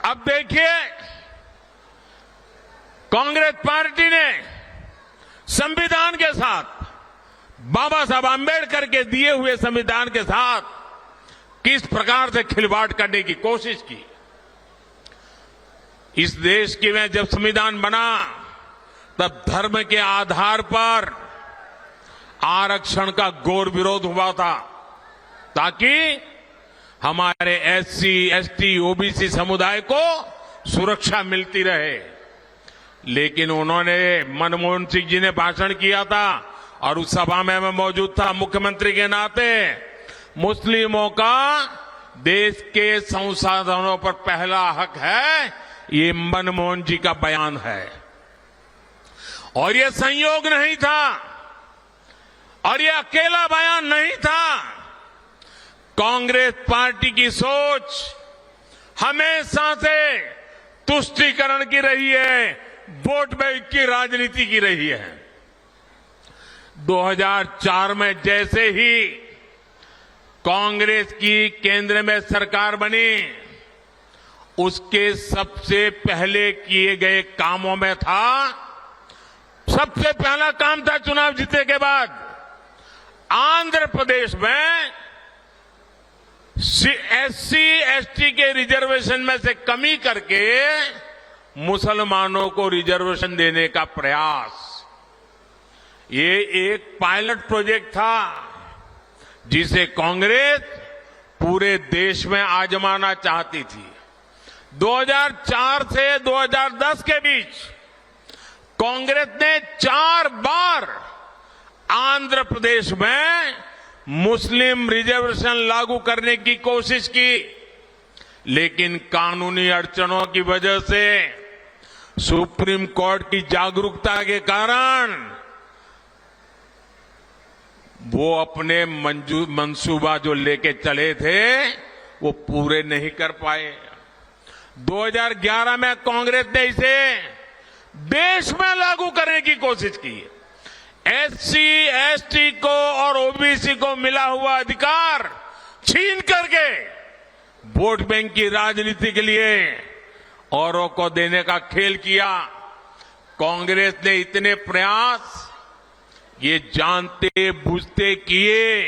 अब देखिए, कांग्रेस पार्टी ने संविधान के साथ, बाबा साहब आंबेडकर के दिए हुए संविधान के साथ किस प्रकार से खिलवाड़ करने की कोशिश की। इस देश के में जब संविधान बना तब धर्म के आधार पर आरक्षण का घोर विरोध हुआ था, ताकि हमारे एससी, एसटी, ओबीसी समुदाय को सुरक्षा मिलती रहे। लेकिन उन्होंने, मनमोहन सिंह जी ने भाषण किया था और उस सभा में मैं मौजूद था मुख्यमंत्री के नाते, मुस्लिमों का देश के संसाधनों पर पहला हक है, ये मनमोहन जी का बयान है। और ये संयोग नहीं था और ये अकेला बयान नहीं था। कांग्रेस पार्टी की सोच हमेशा से तुष्टीकरण की रही है, वोट बैंक की राजनीति की रही है। 2004 में जैसे ही कांग्रेस की केंद्र में सरकार बनी, उसके सबसे पहले किए गए कामों में था, सबसे पहला काम था चुनाव जीतने के बाद, आंध्र प्रदेश में एससी, एसटी के रिजर्वेशन में से कमी करके मुसलमानों को रिजर्वेशन देने का प्रयास। ये एक पायलट प्रोजेक्ट था जिसे कांग्रेस पूरे देश में आजमाना चाहती थी। 2004 से 2010 के बीच कांग्रेस ने 4 बार आंध्र प्रदेश में मुस्लिम रिजर्वेशन लागू करने की कोशिश की, लेकिन कानूनी अड़चनों की वजह से, सुप्रीम कोर्ट की जागरूकता के कारण वो अपने मंसूबा जो लेके चले थे वो पूरे नहीं कर पाए। 2011 में कांग्रेस ने इसे देश में लागू करने की कोशिश की। एससी, एसटी को और ओबीसी को मिला हुआ अधिकार छीन करके वोट बैंक की राजनीति के लिए औरों को देने का खेल किया। कांग्रेस ने इतने प्रयास ये जानते बूझते किए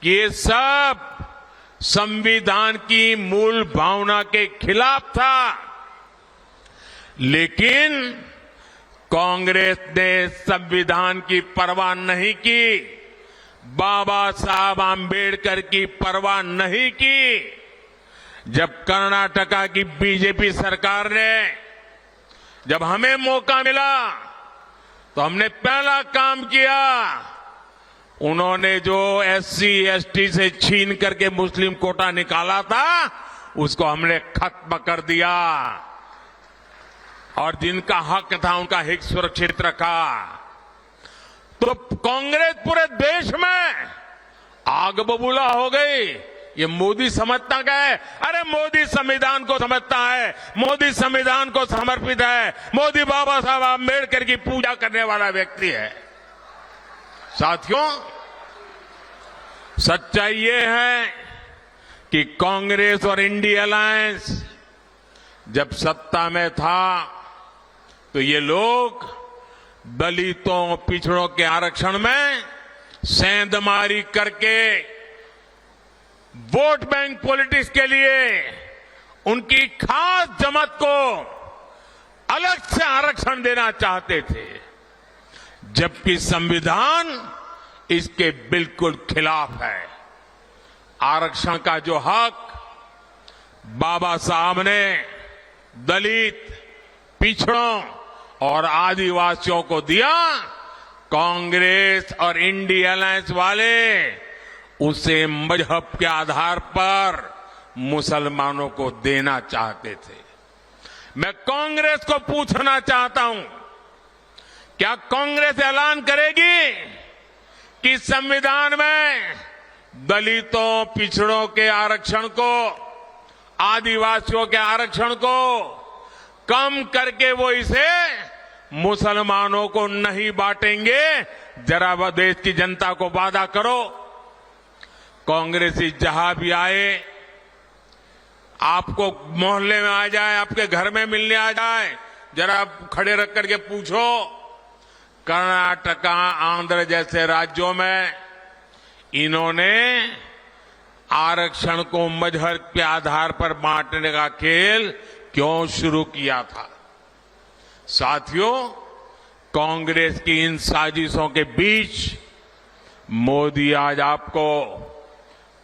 कि ये सब संविधान की मूल भावना के खिलाफ था, लेकिन कांग्रेस ने संविधान की परवाह नहीं की, बाबा साहब आंबेडकर की परवाह नहीं की। जब कर्नाटका की बीजेपी सरकार ने, जब हमें मौका मिला तो हमने पहला काम किया, उन्होंने जो एससी, एसटी से छीन करके मुस्लिम कोटा निकाला था उसको हमने खत्म कर दिया और जिनका हक था उनका हित सुरक्षित रखा। तो कांग्रेस पूरे देश में आग बबूला हो गई। ये मोदी समझता क्या है? अरे मोदी संविधान को समझता है, मोदी संविधान को समर्पित है, मोदी बाबा साहब आंबेडकर की पूजा करने वाला व्यक्ति है। साथियों, सच्चाई ये है कि कांग्रेस और इंडिया अलायंस जब सत्ता में था तो ये लोग दलितों, पिछड़ों के आरक्षण में सेंधमारी करके वोट बैंक पॉलिटिक्स के लिए उनकी खास जमात को अलग से आरक्षण देना चाहते थे, जबकि संविधान इसके बिल्कुल खिलाफ है। आरक्षण का जो हक बाबा साहब ने दलित, पिछड़ों और आदिवासियों को दिया, कांग्रेस और इंडिया अलायंस वाले उसे मजहब के आधार पर मुसलमानों को देना चाहते थे। मैं कांग्रेस को पूछना चाहता हूं, क्या कांग्रेस ऐलान करेगी कि संविधान में दलितों, पिछड़ों के आरक्षण को, आदिवासियों के आरक्षण को कम करके वो इसे मुसलमानों को नहीं बांटेंगे? जरा वह देश की जनता को वादा करो। कांग्रेसी जहां भी आए, आपको मोहल्ले में आ जाए, आपके घर में मिलने आ जाए, जरा आप खड़े रख करके पूछो, कर्नाटका, आंध्र जैसे राज्यों में इन्होंने आरक्षण को मजहब के आधार पर बांटने का खेल क्यों शुरू किया था। साथियों, कांग्रेस की इन साजिशों के बीच मोदी आज आपको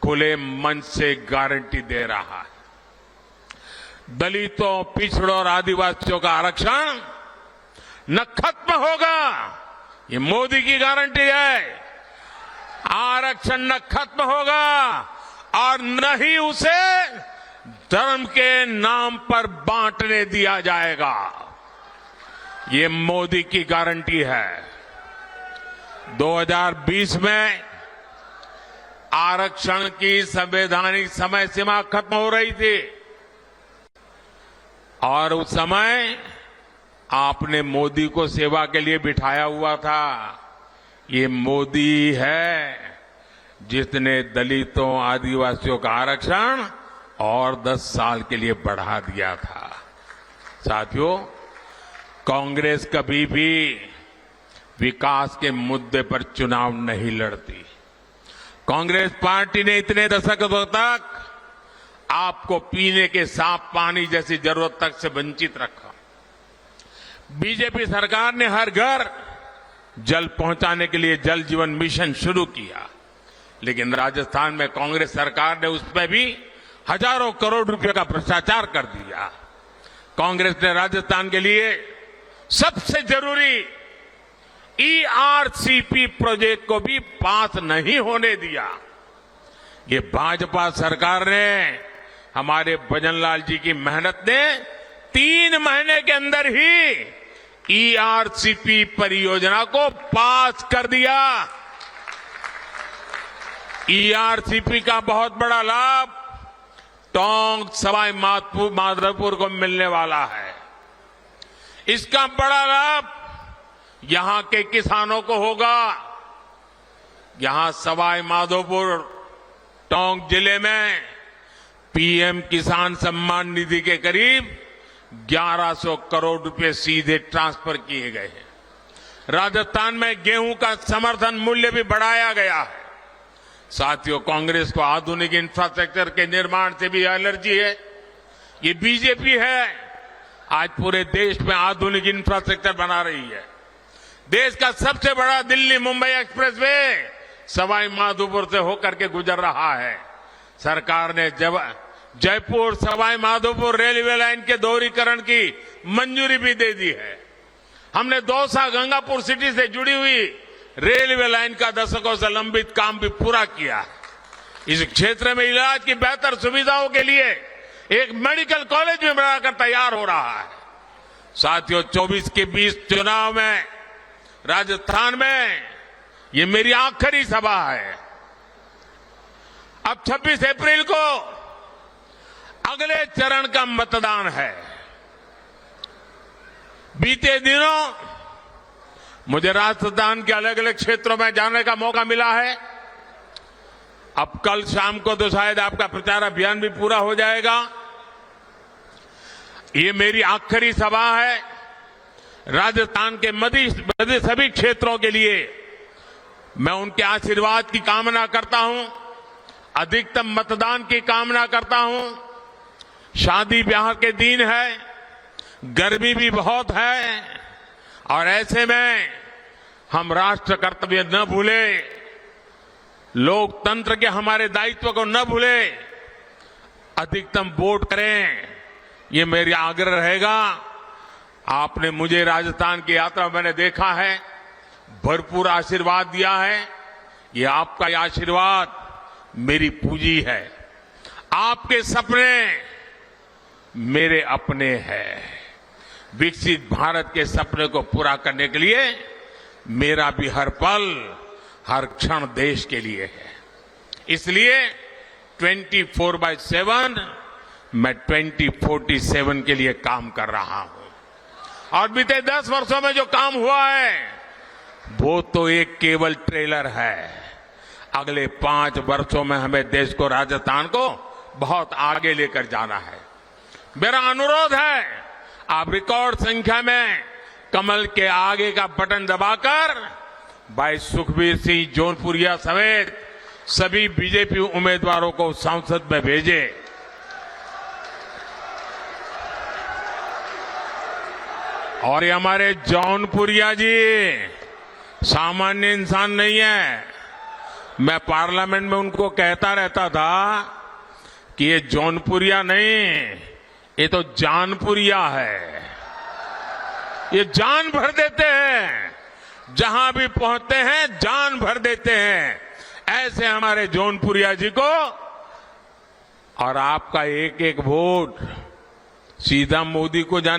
खुले मन से गारंटी दे रहा है, दलितों, पिछड़ों और आदिवासियों का आरक्षण न खत्म होगा। ये मोदी की गारंटी है। आरक्षण न खत्म होगा और न ही उसे धर्म के नाम पर बांटने दिया जाएगा। ये मोदी की गारंटी है। 2020 में आरक्षण की संवैधानिक समय सीमा खत्म हो रही थी और उस समय आपने मोदी को सेवा के लिए बिठाया हुआ था। ये मोदी है जिसने दलितों, आदिवासियों का आरक्षण और 10 साल के लिए बढ़ा दिया था। साथियों, कांग्रेस कभी भी विकास के मुद्दे पर चुनाव नहीं लड़ती। कांग्रेस पार्टी ने इतने दशकों तक आपको पीने के साफ पानी जैसी जरूरत तक से वंचित रखा। बीजेपी सरकार ने हर घर जल पहुंचाने के लिए जल जीवन मिशन शुरू किया, लेकिन राजस्थान में कांग्रेस सरकार ने उसमें भी हजारों करोड़ रुपए का भ्रष्टाचार कर दिया। कांग्रेस ने राजस्थान के लिए सबसे जरूरी ERCP प्रोजेक्ट को भी पास नहीं होने दिया। ये भाजपा सरकार ने, हमारे भजनलाल जी की मेहनत ने 3 महीने के अंदर ही ERCP परियोजना को पास कर दिया। ERCP का बहुत बड़ा लाभ टोंक, सवाई माधोपुर को मिलने वाला है। इसका बड़ा लाभ यहां के किसानों को होगा। यहां सवाई माधोपुर, टोंक जिले में PM किसान सम्मान निधि के करीब 1100 करोड़ रुपए सीधे ट्रांसफर किए गए हैं। राजस्थान में गेहूं का समर्थन मूल्य भी बढ़ाया गया है। साथियों, कांग्रेस को आधुनिक इंफ्रास्ट्रक्चर के निर्माण से भी एलर्जी है। ये बीजेपी है, आज पूरे देश में आधुनिक इंफ्रास्ट्रक्चर बना रही है। देश का सबसे बड़ा दिल्ली मुंबई एक्सप्रेसवे सवाई माधोपुर से होकर के गुजर रहा है। सरकार ने जयपुर सवाई माधोपुर रेलवे लाइन के दोहरीकरण की मंजूरी भी दे दी है। हमने दौसा गंगापुर सिटी से जुड़ी हुई रेलवे लाइन का दशकों से लंबित काम भी पूरा किया है। इस क्षेत्र में इलाज की बेहतर सुविधाओं के लिए एक मेडिकल कॉलेज भी बनाकर तैयार हो रहा है। साथियों, 24 के 20 चुनाव में राजस्थान में ये मेरी आखिरी सभा है। अब 26 अप्रैल को अगले चरण का मतदान है। बीते दिनों मुझे राजस्थान के अलग अलग क्षेत्रों में जाने का मौका मिला है। अब कल शाम को तो शायद आपका प्रचार अभियान भी पूरा हो जाएगा। ये मेरी आखिरी सभा है। राजस्थान के मध्य सभी क्षेत्रों के लिए मैं उनके आशीर्वाद की कामना करता हूं, अधिकतम मतदान की कामना करता हूं। शादी ब्याह के दिन है, गर्मी भी बहुत है और ऐसे में हम राष्ट्र कर्तव्य न भूले, लोकतंत्र के हमारे दायित्व को न भूले, अधिकतम वोट करें, ये मेरा आग्रह रहेगा। आपने मुझे राजस्थान की यात्रा मैंने देखा है, भरपूर आशीर्वाद दिया है। ये आपका आशीर्वाद मेरी पूंजी है। आपके सपने मेरे अपने हैं। विकसित भारत के सपने को पूरा करने के लिए मेरा भी हर पल, हर क्षण देश के लिए है। इसलिए 24/7 मैं 2047 के लिए काम कर रहा हूं। और बीते 10 वर्षों में जो काम हुआ है वो तो एक केवल ट्रेलर है। अगले 5 वर्षों में हमें देश को, राजस्थान को बहुत आगे लेकर जाना है। मेरा अनुरोध है, आप रिकॉर्ड संख्या में कमल के आगे का बटन दबाकर भाई सुखबीर सिंह जौनपुरिया समेत सभी बीजेपी उम्मीदवारों को संसद में भेजें। और ये हमारे जौनपुरिया जी सामान्य इंसान नहीं है। मैं पार्लियामेंट में उनको कहता रहता था कि ये जौनपुरिया नहीं, ये तो जानपुरिया है। ये जान भर देते हैं, जहां भी पहुंचते हैं जान भर देते हैं। ऐसे हमारे जौनपुरिया जी को, और आपका एक एक वोट सीधा मोदी को जाने